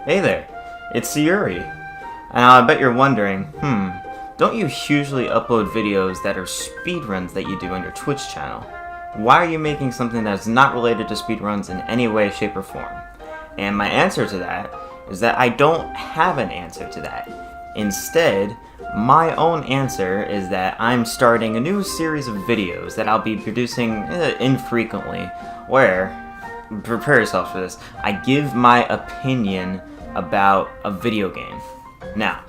Hey there, it's Sayuri. And I bet you're wondering, don't you usually upload videos that are speedruns that you do on your Twitch channel? Why are you making something that's not related to speedruns in any way, shape, or form? And my answer to that is that I don't have an answer to that. Instead, my own answer is that I'm starting a new series of videos that I'll be producing infrequently, where, prepare yourself for this, I give my opinion about a video game. Now,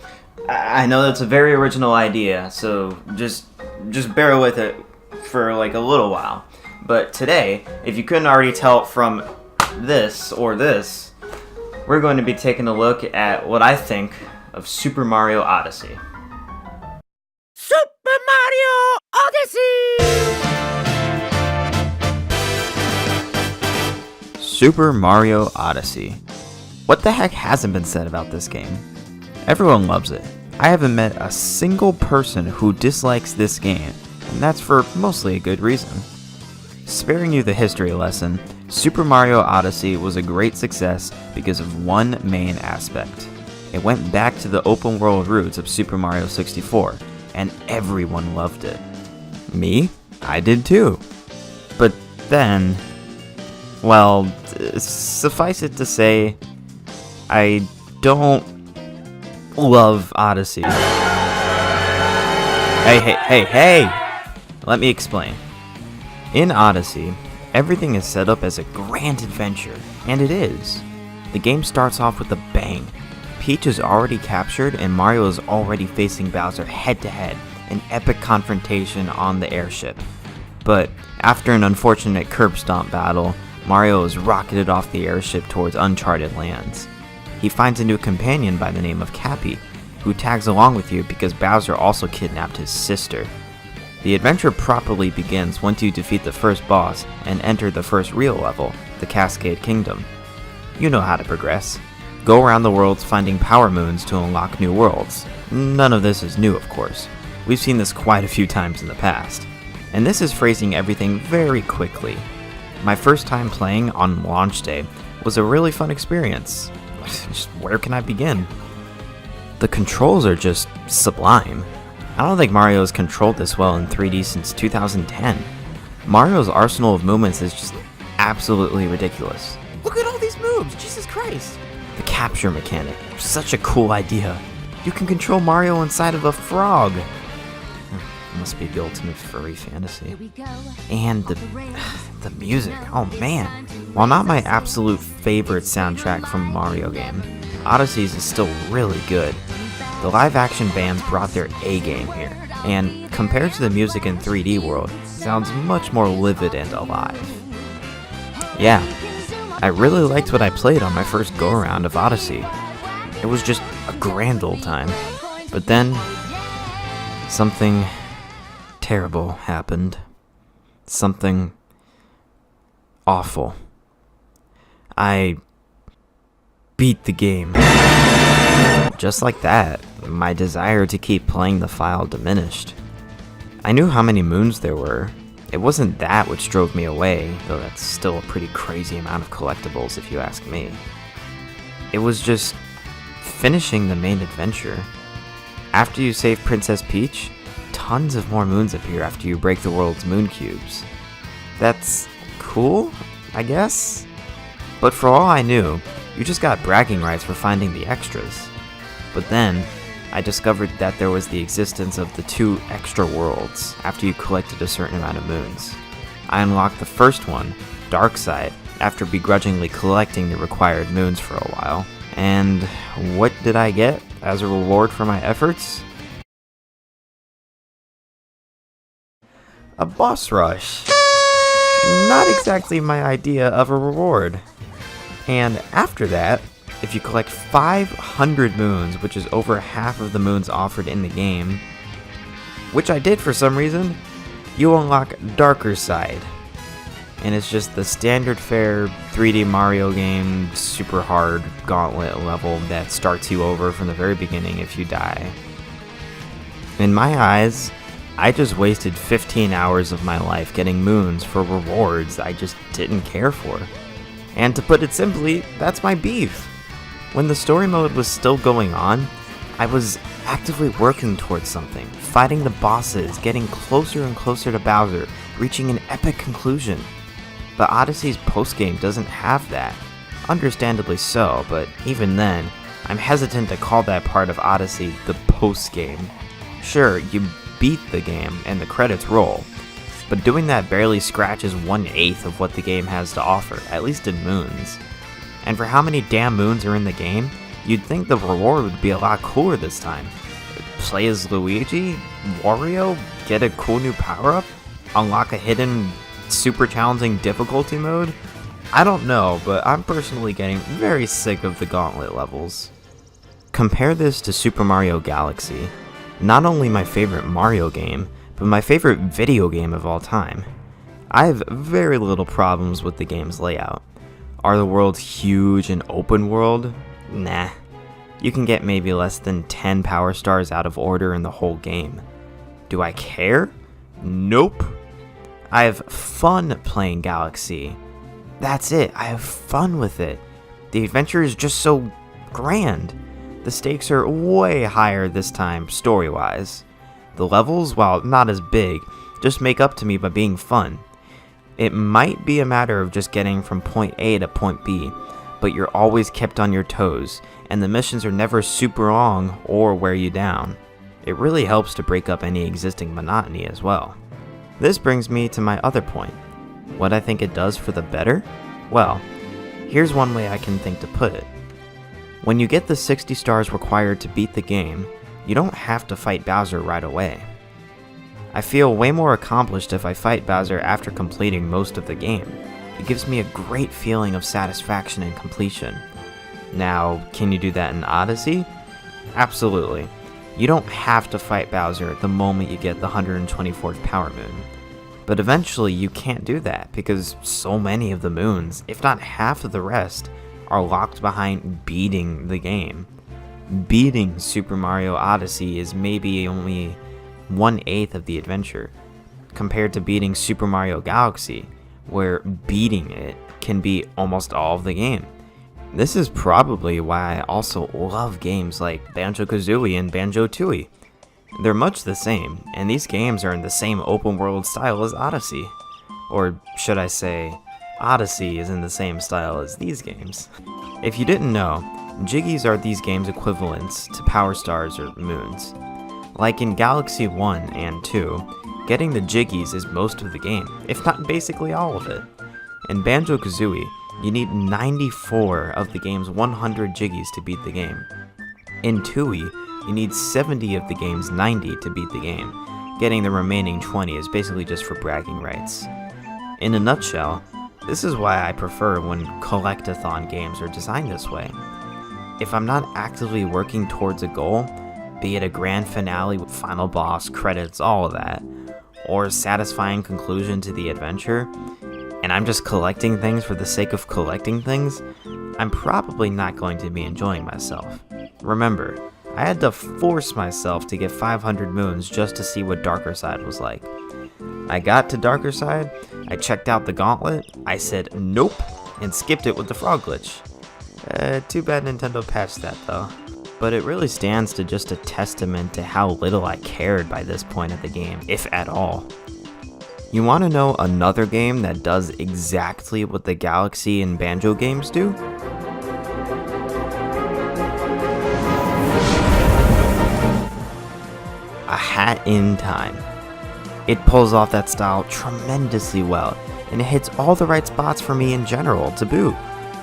I know that's a very original idea, so just bear with it for like a little while. But today, if you couldn't already tell from this or this, we're going to be taking a look at what I think of Super Mario Odyssey. Super Mario Odyssey! Super Mario Odyssey. What the heck hasn't been said about this game? Everyone loves it. I haven't met a single person who dislikes this game, and that's for mostly a good reason. Sparing you the history lesson, Super Mario Odyssey was a great success because of one main aspect. It went back to the open world roots of Super Mario 64, and everyone loved it. Me? I did too. But then, well, suffice it to say, I don't love Odyssey. Hey! Let me explain. In Odyssey, everything is set up as a grand adventure, and it is. The game starts off with a bang. Peach is already captured, and Mario is already facing Bowser head-to-head, an epic confrontation on the airship. But after an unfortunate curb stomp battle, Mario is rocketed off the airship towards uncharted lands. He finds a new companion by the name of Cappy, who tags along with you because Bowser also kidnapped his sister. The adventure properly begins once you defeat the first boss and enter the first real level, the Cascade Kingdom. You know how to progress. Go around the worlds finding power moons to unlock new worlds. None of this is new, of course. We've seen this quite a few times in the past. And this is phrasing everything very quickly. My first time playing on launch day was a really fun experience. Just where can I begin? The controls are just sublime. I don't think Mario has controlled this well in 3D since 2010. Mario's arsenal of movements is just absolutely ridiculous. Look at all these moves, Jesus Christ! The capture mechanic, such a cool idea. You can control Mario inside of a frog. Must be the ultimate furry fantasy. And the music, oh man. While not my absolute favorite soundtrack from a Mario game, Odyssey's is still really good. The live action bands brought their A game here, and compared to the music in 3D World, sounds much more livid and alive. Yeah, I really liked what I played on my first go around of Odyssey. It was just a grand old time. But then, something terrible happened. Something awful. I beat the game. Just like that, my desire to keep playing the file diminished. I knew how many moons there were. It wasn't that which drove me away, though that's still a pretty crazy amount of collectibles if you ask me. It was just finishing the main adventure. After you save Princess Peach, tons of more moons appear after you break the world's moon cubes. That's cool, I guess? But for all I knew, you just got bragging rights for finding the extras. But then, I discovered that there was the existence of the 2 extra worlds after you collected a certain amount of moons. I unlocked the first one, Dark Side, after begrudgingly collecting the required moons for a while. And what did I get as a reward for my efforts? A boss rush. Not exactly my idea of a reward. And after that, if you collect 500 moons, which is over half of the moons offered in the game, which I did for some reason, you unlock Darker Side. And it's just the standard fare 3D Mario game, super hard gauntlet level that starts you over from the very beginning if you die. In my eyes, I just wasted 15 hours of my life getting moons for rewards I just didn't care for. And to put it simply, that's my beef. When the story mode was still going on, I was actively working towards something, fighting the bosses, getting closer and closer to Bowser, reaching an epic conclusion. But Odyssey's postgame doesn't have that. Understandably so, but even then, I'm hesitant to call that part of Odyssey the postgame. Sure, you beat the game and the credits roll, but doing that barely scratches 1/8 of what the game has to offer, at least in moons. And for how many damn moons are in the game, you'd think the reward would be a lot cooler this time. Play as Luigi, Wario, get a cool new power-up, unlock a hidden super challenging difficulty mode? I don't know, but I'm personally getting very sick of the gauntlet levels. Compare this to Super Mario Galaxy, not only my favorite Mario game, but my favorite video game of all time. I have very little problems with the game's layout. Are the worlds huge and open world? Nah. You can get maybe less than 10 power stars out of order in the whole game. Do I care? Nope. I have fun playing Galaxy. That's it, I have fun with it. The adventure is just so grand. The stakes are way higher this time, story-wise. The levels, while not as big, just make up to me by being fun. It might be a matter of just getting from point A to point B, but you're always kept on your toes, and the missions are never super long or wear you down. It really helps to break up any existing monotony as well. This brings me to my other point. What I think it does for the better? Well, here's one way I can think to put it. When you get the 60 stars required to beat the game, you don't have to fight Bowser right away. I feel way more accomplished if I fight Bowser after completing most of the game. It gives me a great feeling of satisfaction and completion. Now, can you do that in Odyssey? Absolutely. You don't have to fight Bowser the moment you get the 124th Power Moon. But eventually you can't do that because so many of the moons, if not half of the rest, are locked behind beating the game. Beating Super Mario Odyssey is maybe only 1/8 of the adventure, compared to beating Super Mario Galaxy, where beating it can be almost all of the game. This is probably why I also love games like Banjo-Kazooie and Banjo-Tooie. They're much the same, and these games are in the same open world style as Odyssey. Or should I say, Odyssey is in the same style as these games. If you didn't know, Jiggies are these games' equivalents to Power Stars or Moons. Like in Galaxy 1 and 2, getting the Jiggies is most of the game, if not basically all of it. In Banjo-Kazooie, you need 94 of the game's 100 Jiggies to beat the game. In Tooie, you need 70 of the game's 90 to beat the game. Getting the remaining 20 is basically just for bragging rights. In a nutshell, this is why I prefer when collectathon games are designed this way. If I'm not actively working towards a goal, be it a grand finale with final boss, credits, all of that, or a satisfying conclusion to the adventure, and I'm just collecting things for the sake of collecting things, I'm probably not going to be enjoying myself. Remember, I had to force myself to get 500 moons just to see what Darker Side was like. I got to Darker Side, I checked out the gauntlet, I said nope, and skipped it with the frog glitch. Too bad Nintendo patched that though. But it really stands to just a testament to how little I cared by this point of the game, if at all. You want to know another game that does exactly what the Galaxy and Banjo games do? A Hat in Time. It pulls off that style tremendously well, and it hits all the right spots for me in general to boot.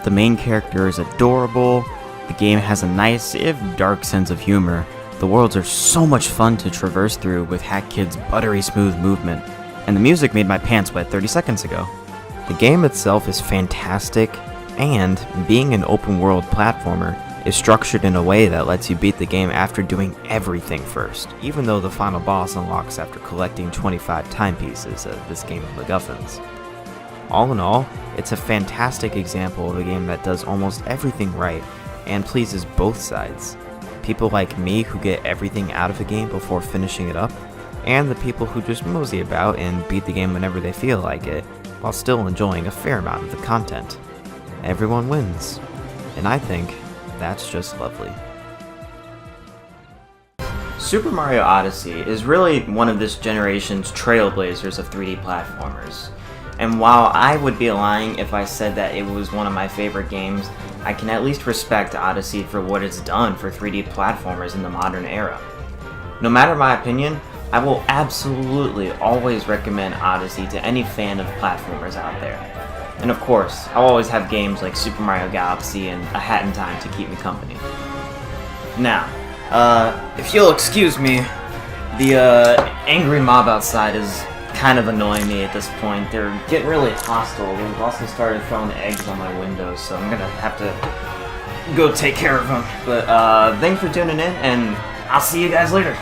The main character is adorable, the game has a nice, if dark sense of humor, the worlds are so much fun to traverse through with Hat Kid's buttery smooth movement, and the music made my pants wet 30 seconds ago. The game itself is fantastic, and being an open world platformer, is structured in a way that lets you beat the game after doing everything first, even though the final boss unlocks after collecting 25 timepieces of this game of MacGuffins. All in all, it's a fantastic example of a game that does almost everything right and pleases both sides. People like me who get everything out of a game before finishing it up, and the people who just mosey about and beat the game whenever they feel like it, while still enjoying a fair amount of the content. Everyone wins, and I think That's just lovely. Super Mario Odyssey is really one of this generation's trailblazers of 3D platformers. And while I would be lying if I said that it was one of my favorite games, I can at least respect Odyssey for what it's done for 3D platformers in the modern era. No matter my opinion, I will absolutely always recommend Odyssey to any fan of platformers out there. And of course, I'll always have games like Super Mario Galaxy and A Hat in Time to keep me company. Now, if you'll excuse me, the angry mob outside is kind of annoying me at this point. They're getting really hostile. They've also started throwing eggs on my windows, so I'm gonna have to go take care of them. But thanks for tuning in, and I'll see you guys later.